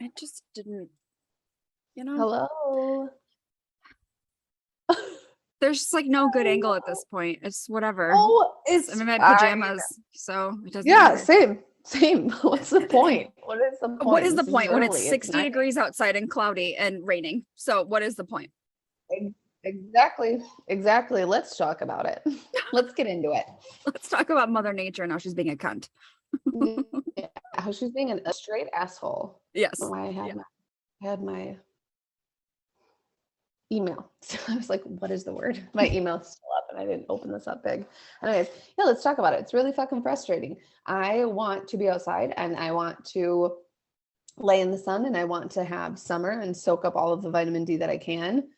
It just didn't, you know. Hello. There's just like no good angle at this point. It's whatever. Oh, it's I'm in my pajamas, so it doesn't matter. Same. What's the point? What is the point? What is the This point when it's early. 60 degrees outside and cloudy and raining? So what is the point? Exactly. Let's talk about it. Let's get into it. Let's talk about Mother Nature and how she's being a cunt. Yeah, how she's being a straight asshole. Yes. Why I had my email. So I was like, what is the word? My email's still up and I didn't open this up big. Anyways, yeah, let's talk about it. It's really fucking frustrating. I want to be outside and I want to lay in the sun and I want to have summer and soak up all of the vitamin D that I can.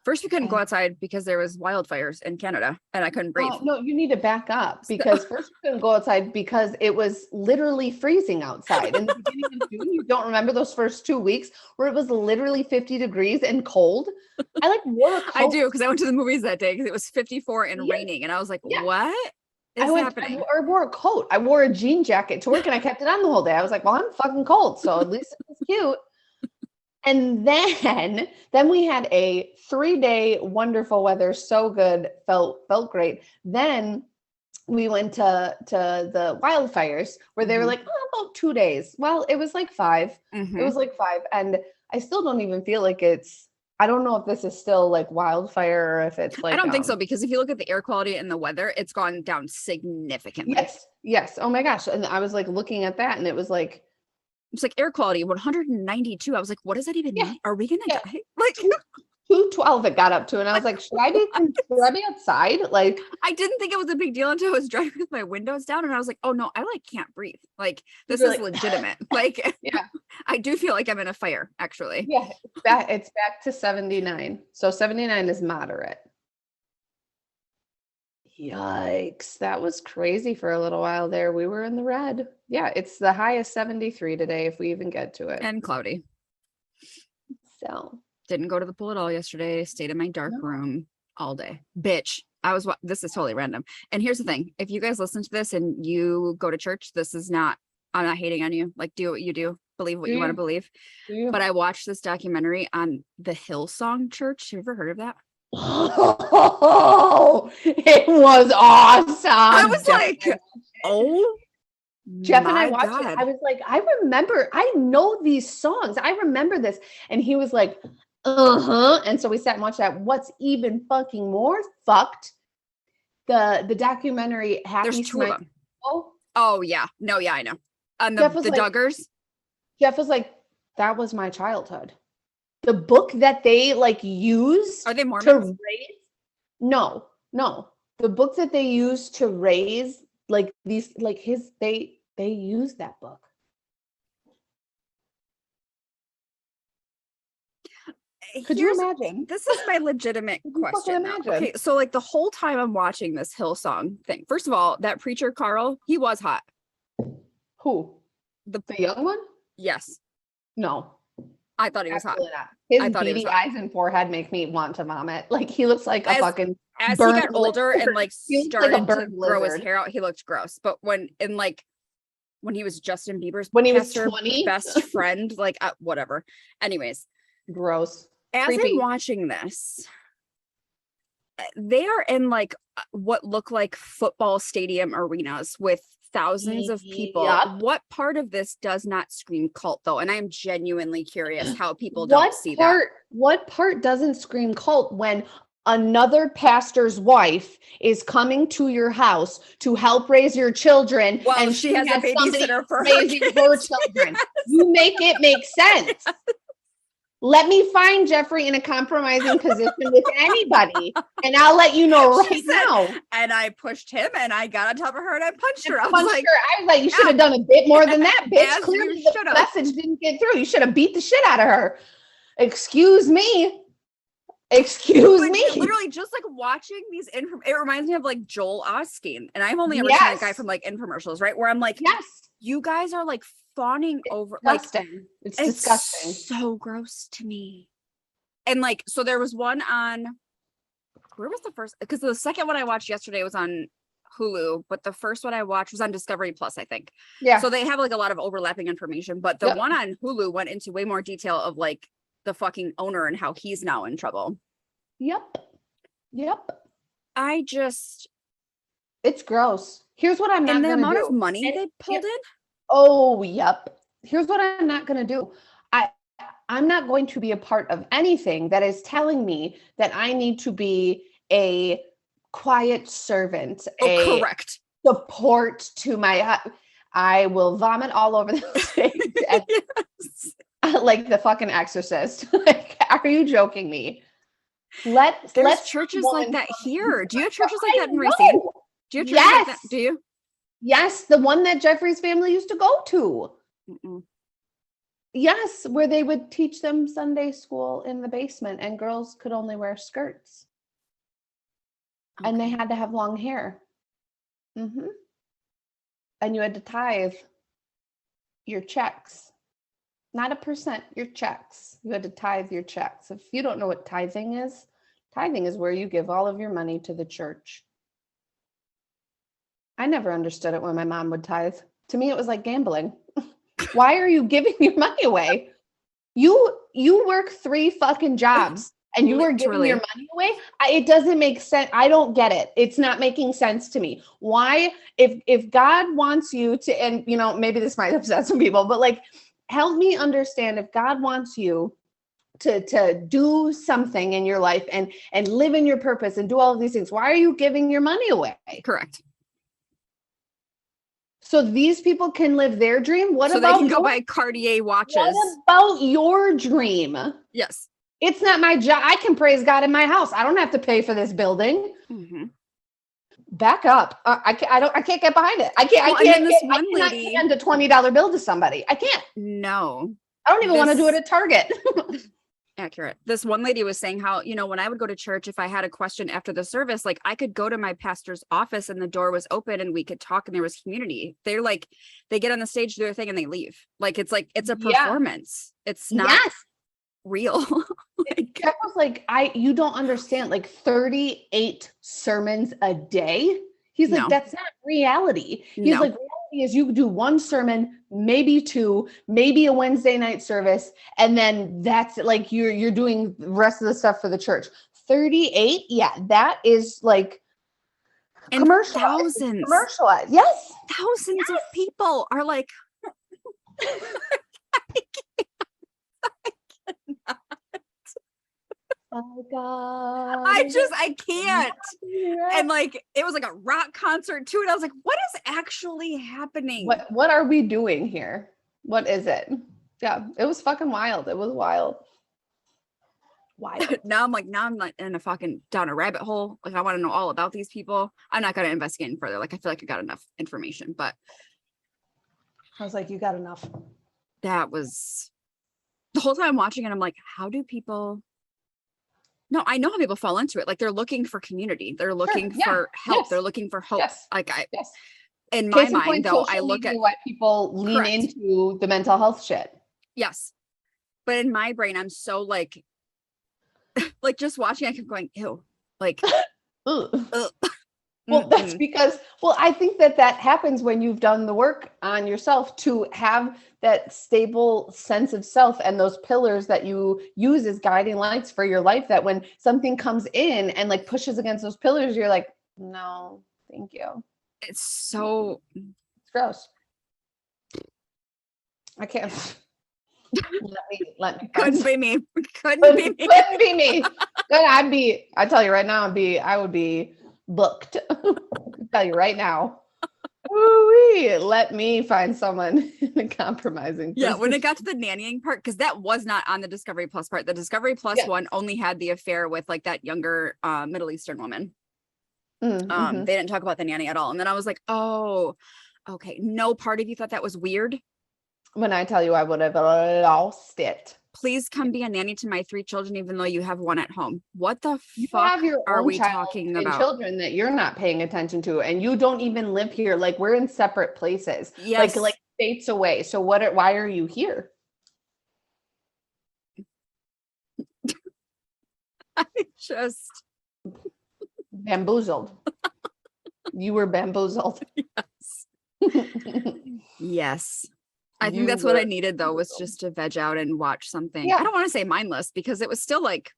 First, we couldn't go outside because there was wildfires in Canada and I couldn't breathe. No, you need to back up because first we couldn't go outside because it was literally freezing outside. In the beginning of June, you don't remember those first 2 weeks where it was literally 50 degrees and cold? I like wore a coat. I do because I went to the movies that day because it was 54 and raining and I was like, what is happening? I wore a coat. I wore a jean jacket to work and I kept it on the whole day. I was like, well, I'm fucking cold. So at least it was cute. And then we had a 3-day wonderful weather. So good. Felt great. Then we went to the wildfires where they were like, about 2 days. Well, it was like 5. It was like 5. And I still don't even feel like I don't know if this is still like wildfire or if it's like. I don't think so, because if you look at the air quality and the weather, it's gone down significantly. Yes. Oh my gosh. And I was like looking at that and it was like. It's like air quality 192. I was like, what does that even mean? Are we gonna die? Like 212 it got up to, and I was like, should I be outside? Like, I didn't think it was a big deal until I was driving with my windows down, and I was like, oh no, I like can't breathe. Like this is legitimate. Like, yeah, I do feel like I'm in a fire, actually. Yeah, it's back to 79. So 79 is moderate. Yikes, that was crazy for a little while there. We were in the red. Yeah, it's the highest 73 today if we even get to it. And cloudy. So didn't go to the pool at all yesterday. Stayed in my dark room all day. Bitch. This is totally random. And here's the thing. If you guys listen to this and you go to church, I'm not hating on you. Like, do what you do. Believe what you want to believe. But I watched this documentary on the Hillsong Church. Have you ever heard of that? Oh, it was awesome. I was like, Jeff and I watched it. I was like, I know these songs. I remember this. And he was like, And so we sat and watched that. What's even fucking more fucked, the documentary There's 2 of them. Oh yeah. No, yeah, I know. And the Duggars. Jeff was like, that was my childhood. The book that they like use. Are they Mormons? To raise? No. The book that they use to raise like these, like they use that book. Could you imagine? This is my legitimate question. Okay, so like the whole time I'm watching this Hillsong thing. First of all, that preacher Carl, he was hot. Who? The young one? Yes. No. I thought he was hot. His beady eyes and forehead make me want to vomit. Like he looks like a fucking. As he got older and like started to grow his hair out, he looked gross. But when he was Justin Bieber's when he was 20, best friend, like whatever. Anyways, gross. As I'm watching this, they are in like what look like football stadium arenas with thousands of people. What part of this does not scream cult though? And I'm genuinely curious how people don't see that. What part doesn't scream cult when another pastor's wife is coming to your house to help raise your children and she has a babysitter for raising her children? You make it make sense. Let me find Jeffrey in a compromising position with anybody, and I'll let you know right now. And I pushed him, and I got on top of her, and I punched her. I was like, you should have done a bit more than that, bitch. Clearly the message didn't get through. You should have beat the shit out of her. Excuse me. Literally, just like watching these, it reminds me of like Joel Osteen, and I've only ever seen that guy from like infomercials, right? Where I'm like, yes, you guys are like fawning over, disgusting. It's disgusting. So gross to me. And like, so there was one on, where was the first? Because the second one I watched yesterday was on Hulu, but the first one I watched was on Discovery Plus, I think. Yeah. So they have like a lot of overlapping information, but the one on Hulu went into way more detail of like the fucking owner and how he's now in trouble. Yep. It's gross. Here's what I'm not and going the to do. amount of money they pulled in. Oh, yep. Here's what I'm not going to do. I'm not going to be a part of anything that is telling me that I need to be a quiet servant, Correct. support to my. I will vomit all over the stage, yes. Like the fucking Exorcist. Like, are you joking me? There's churches like that here. Do you have churches like that in Racine? Do you have churches like that? Do you? Yes, the one that Jeffrey's family used to go to. Mm-mm. Yes, where they would teach them Sunday school in the basement and girls could only wear skirts. Okay. And they had to have long hair. Mm-hmm. And you had to tithe your checks. Not a percent, your checks. You had to tithe your checks. If you don't know what tithing is where you give all of your money to the church. I never understood it when my mom would tithe. To me, it was like gambling. Why are you giving your money away? You work 3 fucking jobs and you are giving your money away? It doesn't make sense. I don't get it. It's not making sense to me. Why, if God wants you to, and you know, maybe this might upset some people, but like, help me understand, if God wants you to do something in your life and live in your purpose and do all of these things, why are you giving your money away? Correct. So these people can live their dream. What so about they can go buy Cartier watches? What about your dream? Yes. It's not my job. I can praise God in my house. I don't have to pay for this building. Mm-hmm. Back up. I can't get behind it. I cannot hand a $20 bill to somebody. I can't. No. I don't even want to do it at Target. Accurate. This one lady was saying how, you know, when I would go to church, if I had a question after the service, like I could go to my pastor's office and the door was open and we could talk and there was community. They're like, they get on the stage, do their thing and they leave. Like, it's a performance. It's not real. That was like, you don't understand, like 38 sermons a day. He's like, that's not reality. He's like, reality is you do 1 sermon, maybe 2, maybe a Wednesday night service. And then that's like, you're doing the rest of the stuff for the church. 38. Yeah. That is like commercialized. Commercialized. Yes. Thousands of people are like, oh God. I can't. And like, it was like a rock concert too. And I was like, what is actually happening? What are we doing here? What is it? Yeah, it was fucking wild. It was wild. Now I'm like in a fucking down a rabbit hole. Like, I want to know all about these people. I'm not going to investigate any further. Like, I feel like I got enough information, but I was like, you got enough. That was the whole time I'm watching it. I'm like, how do people? No, I know how people fall into it. Like, they're looking for community. They're looking for help. Yes. They're looking for hope. Yes. Like in my mind, though, I look at why people lean into the mental health shit. Yes. But in my brain, I'm so like just watching, I kept going, ew, like, Well, that's because, I think that happens when you've done the work on yourself to have that stable sense of self and those pillars that you use as guiding lights for your life, that when something comes in and like pushes against those pillars, you're like, no, thank you. It's gross. I can't. Let me. Couldn't be me. Couldn't be me. I tell you right now, I would be booked. I'll tell you right now. Ooh-wee, let me find someone in a compromising position. Yeah, when it got to the nannying part, because that was not on the Discovery Plus part. The Discovery Plus one only had the affair with like that younger Middle Eastern woman. Mm-hmm. They didn't talk about the nanny at all. And then I was like, oh, okay. No part of you thought that was weird? When I tell you, I would have lost it. Please come be a nanny to my 3 children, even though you have 1 at home. What the fuck are we talking about? Children that you're not paying attention to, and you don't even live here. Like, we're in separate places, like states away. So why are you here? I just bamboozled. You were bamboozled. Yes. I think You that's what I were needed though, was bamboozled. just to veg out and watch something. I Yeah. don't want to say mindless because it was still like,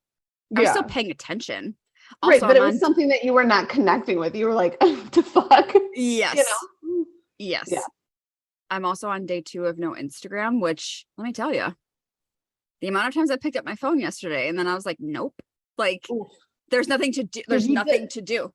I was still Yeah. paying attention. Right. Also, But I'm it was on, something that you were not connecting with. You were like, the fuck? You yes, know? Yeah. yes. I'm also on day 2 of no Instagram, which let me tell you, the amount of times I picked up my phone yesterday and then I was like, nope, like Oof. there's nothing to do. Did There's you nothing to do.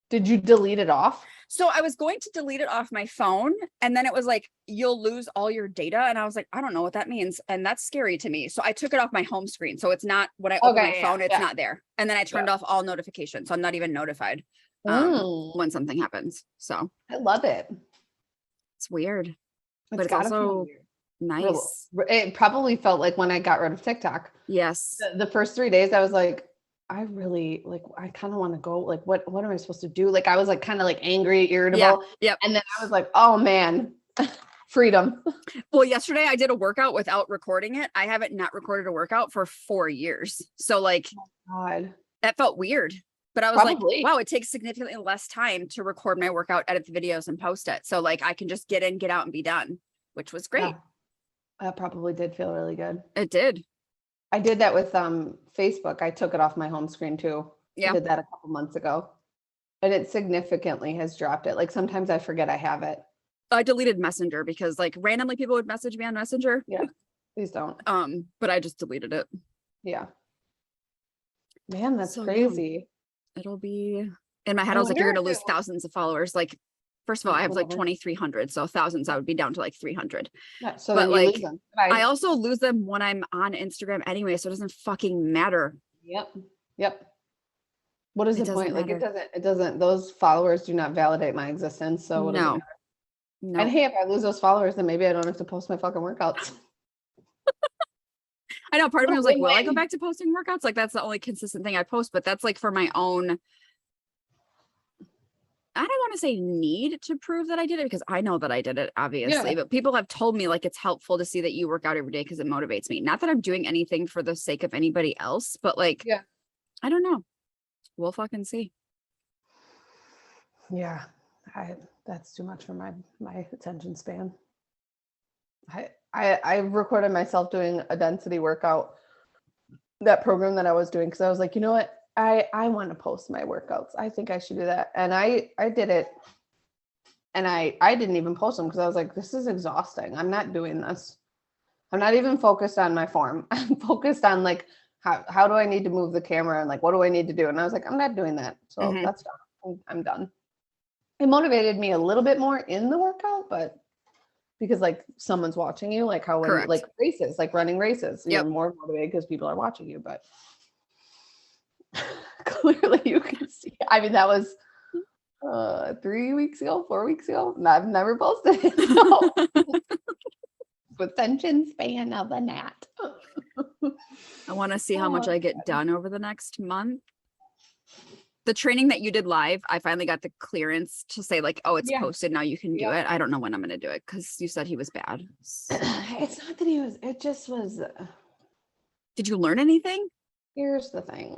did you delete it off? So I was going to delete it off my phone and then it was like, you'll lose all your data. And I was like, I don't know what that means. And that's scary to me. So I took it off my home screen. So it's not, when I open my Okay. phone, Yeah. it's Yeah. not there. And then I turned Yeah. off all notifications. So I'm not even notified Mm, when something happens. So I love it. it's weird, but It's it's gotta feel also weird. nice. It probably felt like when I got rid of TikTok. Yes. The first 3 days I was like, I really like, I kind of want to go, like, what am I supposed to do? Like, I was like, kind of like angry, irritable. Yeah. Yep. And then I was like, oh man, freedom. Well, yesterday I did a workout without recording it. I haven't not recorded a workout for 4 years. So like God. that felt weird. But I was Probably. like, wow, it takes significantly less time to record my workout, edit the videos, and post it. So like I can just get in, get out, and be done, which was great. Yeah, that probably did feel really good. It did. I did that with Facebook. I took it off my home screen too. I Yeah. did that a couple months ago. And it significantly has dropped it. Like sometimes I forget I have it. I deleted Messenger because like randomly people would message me on Messenger. Yeah. Please don't. But I just deleted it. Yeah. Man, that's So, yeah. crazy. It'll be in my head. I I was like, you're wonder gonna if lose thousands of followers. Like, first of all, I have like Whatever. 2,300. So thousands, I would be down to like 300. Yeah, so But then you like lose them. I Bye. also lose them when I'm on Instagram anyway, so it doesn't fucking matter. Yep. Yep. What is It the point? doesn't Like matter. it doesn't, those followers do not validate my existence. So what does it No, matter? no. And hey, if I lose those followers, then maybe I don't have to post my fucking workouts. I know part of me was like, will I go Win-win. back to posting workouts? Like that's the only consistent thing I post, but that's like for my own, I don't want to say need to prove that I did it because I know that I did it, obviously. Yeah. But people have told me like it's helpful to see that you work out every day because it motivates me. Not that I'm doing anything for the sake of anybody else, but like, Yeah. I don't know. We'll fucking see. Yeah. That's too much for my attention span. I recorded myself doing a density workout, that program that I was doing, because I was like, you know what? I want to post my workouts. I think I should do that. And I did it. And I didn't even post them because I was like, this is exhausting. I'm not doing this. I'm not even focused on my form. I'm focused on like how do I need to move the camera and like what do I need to do? And I was like, I'm not doing that. So that's done. I'm done. It motivated me a little bit more in the workout, but because like someone's watching you, like how when Correct. like races, like running races, you're Yep. more motivated because people are watching you. But clearly you can see. I mean, that was 3 weeks ago, 4 weeks ago. And I've never posted it. So. Attention span of a gnat. I want to see how much I get done over the next month. The training that you did live, I finally got the clearance to say like, oh, it's posted now, you can do it. I don't know when I'm going to do it because you said he was bad. So. It's not that he was, it just was. Did you learn anything? Here's the thing.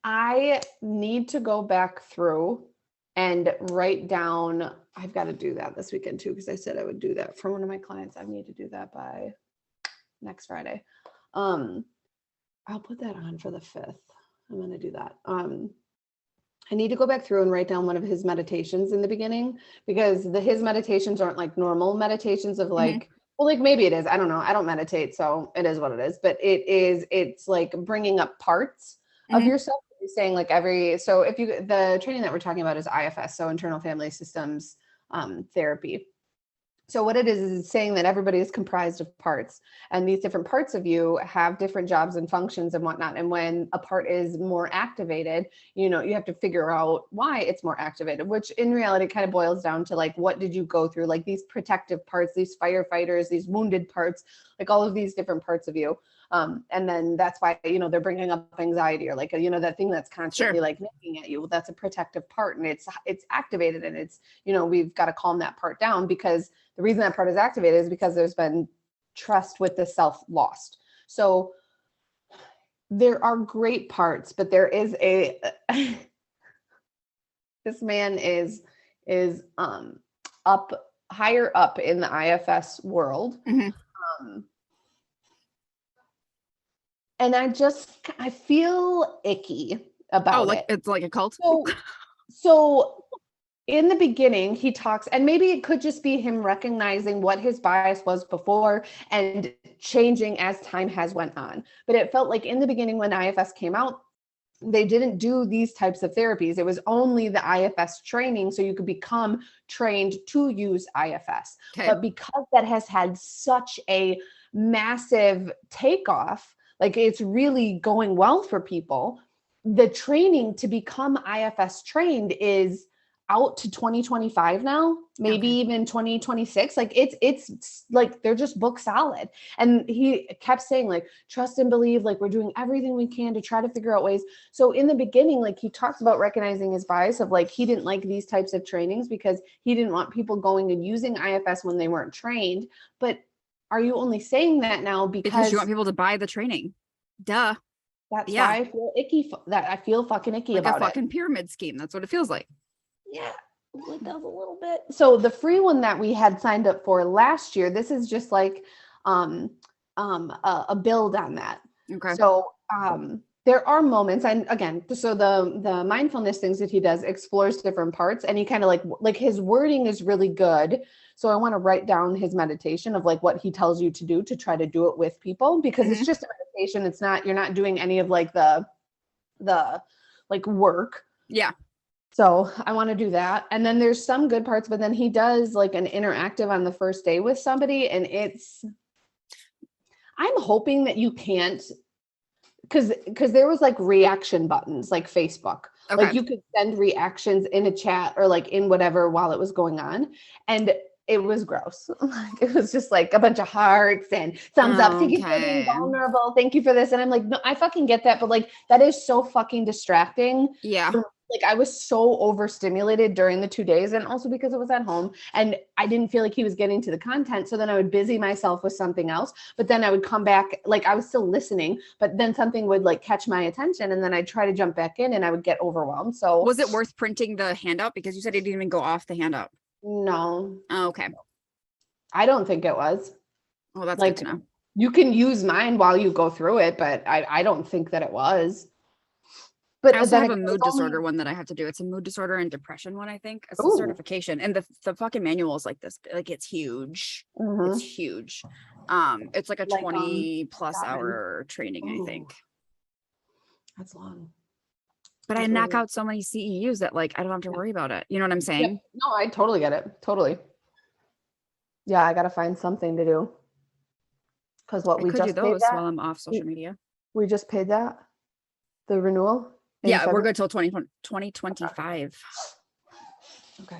I need to go back through and write down. I've got to do that this weekend too, because I said I would do that for one of my clients. I need to do that by next Friday. I'll put that on for the 5th. I'm going to do that. I need to go back through and write down one of his meditations in the beginning, because his meditations aren't like normal meditations of like, well, like maybe it is. I don't know. I don't meditate, so it is what it is. But it's like bringing up parts of yourself. He's saying like so if the training that we're talking about is IFS, so internal family systems therapy. So what it is it's saying that everybody is comprised of parts, and these different parts of you have different jobs and functions and whatnot. And when a part is more activated, you have to figure out why it's more activated, which in reality kind of boils down to like, what did you go through? Like these protective parts, these firefighters, these wounded parts, like all of these different parts of you. And then that's why, they're bringing up anxiety or like, that thing that's constantly like nagging at you. Well, that's a protective part, and it's activated, and it's, we've got to calm that part down, because the reason that part is activated is because there's been trust with the self lost. So there are great parts, but there is This man is up higher up in the IFS world. Mhm. And I feel icky Oh, about like it. it's like a cult. So in the beginning, he talks, and maybe it could just be him recognizing what his bias was before and changing as time has went on. But it felt like in the beginning when IFS came out, they didn't do these types of therapies. It was only the IFS training, so you could become trained to use IFS. Okay. But because that has had such a massive takeoff, like it's really going well for people, the training to become IFS trained is out to 2025 now, maybe Okay. even 2026. Like it's like they're just book solid. And he kept saying like trust and believe, like we're doing everything we can to try to figure out ways. So in the beginning, like he talks about recognizing his bias of like he didn't like these types of trainings because he didn't want people going and using IFS when they weren't trained. But are you only saying that now Because you want people to buy the training? Duh. that's Yeah. why I feel icky, that I feel fucking icky Like a about it. fucking pyramid scheme. That's what it feels like. Yeah, it does a little bit. So the free one that we had signed up for last year, this is just like a build on that. Okay. So there are moments, and again, so the mindfulness things that he does explores different parts, and he kind of like his wording is really good. So I want to write down his meditation of like what he tells you to do to try to do it with people, because it's just a meditation. It's not, you're not doing any of like the like work. Yeah. So I want to do that. And then there's some good parts, but then he does like an interactive on the first day with somebody. And I'm hoping that you can't, because there was like reaction buttons, like Facebook. Okay. Like you could send reactions in a chat or like in whatever while it was going on. And it was gross. It was just like a bunch of hearts and thumbs up. Thank you for being vulnerable. Thank you for this. And I'm like, no, I fucking get that. But like, that is so fucking distracting. Yeah. Like I was so overstimulated during the 2 days, and also because it was at home and I didn't feel like he was getting to the content. So then I would busy myself with something else, but then I would come back, like I was still listening, but then something would like catch my attention and then I'd try to jump back in and I would get overwhelmed. So was it worth printing the handout? Because you said it didn't even go off the handout. No. Oh, okay. I don't think it was. Well, that's like, good to know. You can use mine while you go through it, but I don't think that it was. But I also have a mood disorder one that I have to do. It's a mood disorder and depression one, I think. It's a certification. And the fucking manual is like this. Like it's huge. It's huge. It's like a 20 plus hour training, I think. That's long. But I knock out so many CEUs that like I don't have to worry about it. You know what I'm saying? Yep. No, I totally get it. Totally. Yeah, I gotta find something to do. Because what I we could just do paid those that. while I'm off social media. We just paid that. The renewal. Yeah, we're good till 2025. Okay.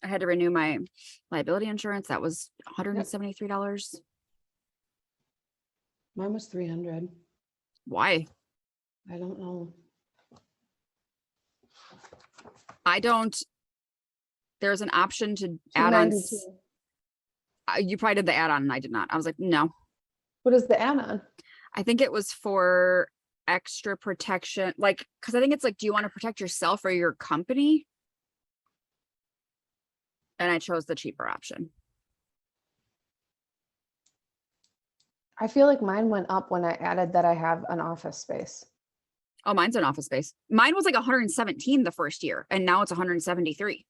I had to renew my liability insurance. That was $173. Mine was $300. Why? I don't know. There's an option to add on. You probably did the add-on and I did not. I was like, no. What is the add-on? I think it was for extra protection. Like, because I think it's like, do you want to protect yourself or your company? And I chose the cheaper option. I feel like mine went up when I added that I have an office space. Oh, mine's an office space. Mine was like 117 the first year, and now it's 173.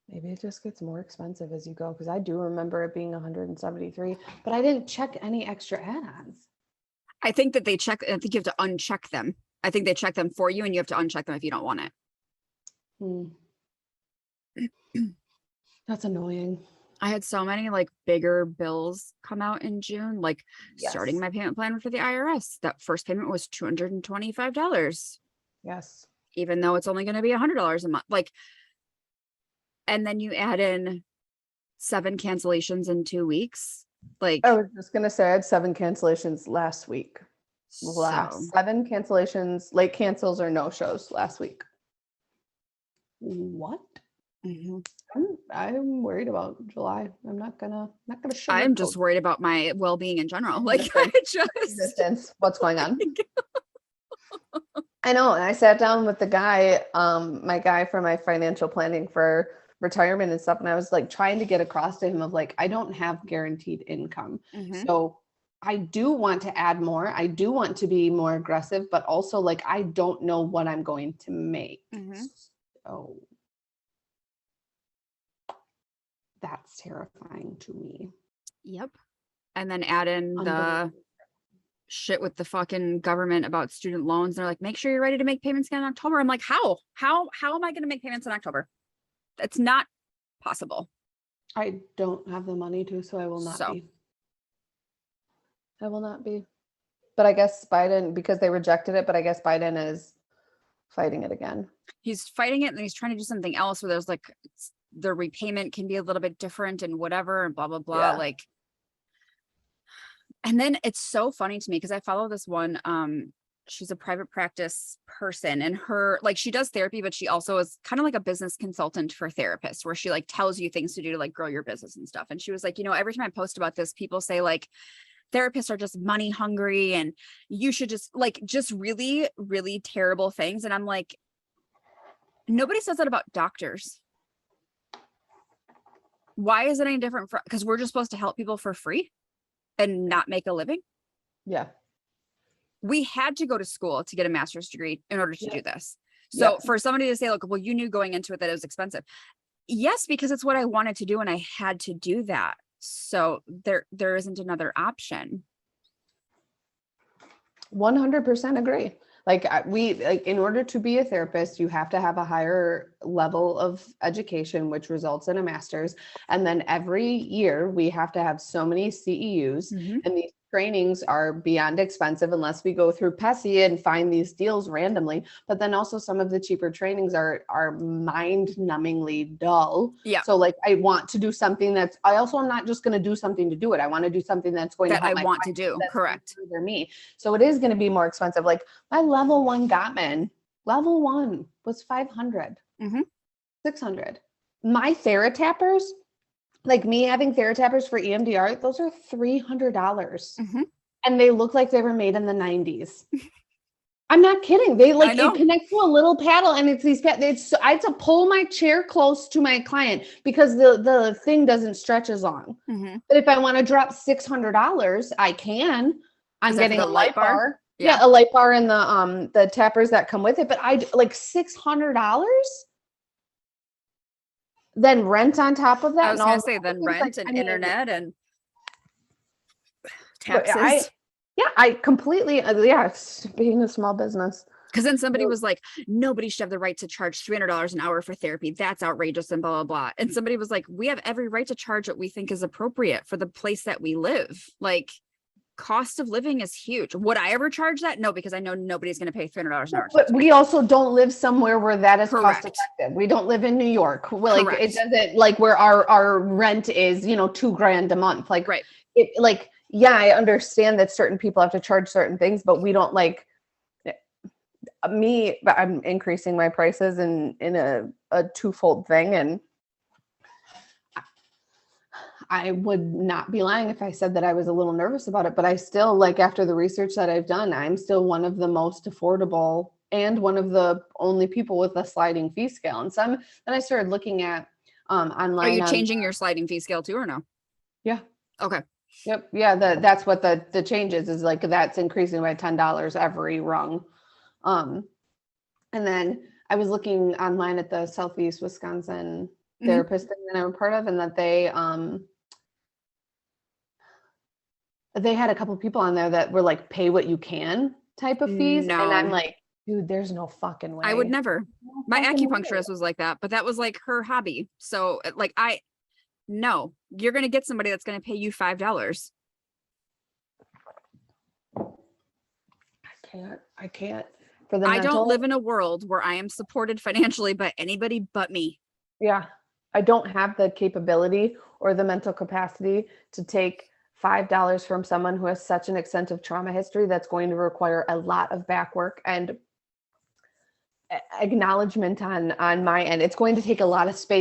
Maybe it just gets more expensive as you go, because I do remember it being 173, but I didn't check any extra add-ons. I think that they check. I think you have to uncheck them. I think they check them for you, and you have to uncheck them if you don't want it. That's annoying. I had so many like bigger bills come out in June, like starting my payment plan for the IRS. That first payment was $225. Yes. Even though it's only going to be $100 a month. Like, and then you add in 7 cancellations in 2 weeks. Like, I was just gonna say I had 7 cancellations last week. 7 cancellations, late cancels or no shows last week. What? I'm worried about July. I'm not gonna show. I'm just worried about my well-being in general. Like, I just resistance. What's going on? I know. And I sat down with the guy, my guy for my financial planning for retirement and stuff. And I was like trying to get across to him of like, I don't have guaranteed income. Mhm. So I do want to add more. I do want to be more aggressive, but also like, I don't know what I'm going to make. Mhm. So that's terrifying to me. Yep. And then add in the Unbelievable. shit with the fucking government about student loans. They're like, make sure you're ready to make payments in October. I'm like, how am I going to make payments in October? It's not possible. I don't have the money to, so I will not So be. I will not be. But I guess Biden, because they rejected it, but I guess Biden is fighting it again. he's fighting it and he's trying to do something else where there's like the repayment can be a little bit different and whatever and blah, blah, blah. Yeah. Like, and then it's so funny to me because I follow this one, she's a private practice person and her, like she does therapy, but she also is kind of like a business consultant for therapists where she like tells you things to do to like grow your business and stuff. And she was like, you know, every time I post about this, people say like, therapists are just money hungry and you should just like, just really, really terrible things. And I'm like, nobody says that about doctors. Why is it any different? Because we're just supposed to help people for free and not make a living. Yeah. We had to go to school to get a master's degree in order to do this. So Yeah. for somebody to say, look, well, you knew going into it that it was expensive. Yes, because it's what I wanted to do and I had to do that. So there isn't another option. 100% agree. Like in order to be a therapist, you have to have a higher level of education, which results in a master's. And then every year we have to have so many CEUs, and these trainings are beyond expensive unless we go through PESI and find these deals randomly. But then also some of the cheaper trainings are mind-numbingly dull. Yeah. So like I want to do something I also am not just going to do something to do it. I want to do something that's going That to help I want to do. Correct. further me. So it is going to be more expensive. Like my level 1 Gottman, level 1 was 500, 600. My TheraTappers, like me having TheraTappers for EMDR, those are $300. And they look like they were made in the 90s. I'm not kidding. They like it connects to a little paddle and it's these I have to pull my chair close to my client because the thing doesn't stretch as long. But if I want to drop $600, I can. I'm getting a light bar. Yeah, a light bar and the tappers that come with it. But I like $600. Then rent on top of that. I was going to say then rent and internet and taxes. I completely, being a small business. Because then somebody was like, nobody should have the right to charge $300 an hour for therapy. That's outrageous and blah, blah, blah. And somebody was like, we have every right to charge what we think is appropriate for the place that we live. Like cost of living is huge. Would I ever charge that? No, because I know nobody's going to pay $300 an hour. But we also don't live somewhere where that is cost effective. We don't live in New York. Like it doesn't like where our rent is, $2,000 a month. Like it like, yeah, I understand that certain people have to charge certain things, but we don't like me, but I'm increasing my prices in a twofold thing. And I would not be lying if I said that I was a little nervous about it, but I still like after the research that I've done, I'm still one of the most affordable and one of the only people with a sliding fee scale. And then I started looking at online. Are you changing your sliding fee scale too or no? Yeah. Okay. Yep. Yeah. That's what the change is like that's increasing by $10 every rung. And then I was looking online at the Southeast Wisconsin therapist thing that I'm a part of, and that they had a couple people on there that were like pay what you can type of fees. No. And I'm like, dude, there's no fucking way. I would never. My acupuncturist was like that, but that was like her hobby. So like no, you're going to get somebody that's going to pay you $5. I can't. I don't live in a world where I am supported financially by anybody but me. Yeah. I don't have the capability or the mental capacity to take $5 from someone who has such an extensive trauma history that's going to require a lot of back work and acknowledgement on my end. It's going to take a lot of space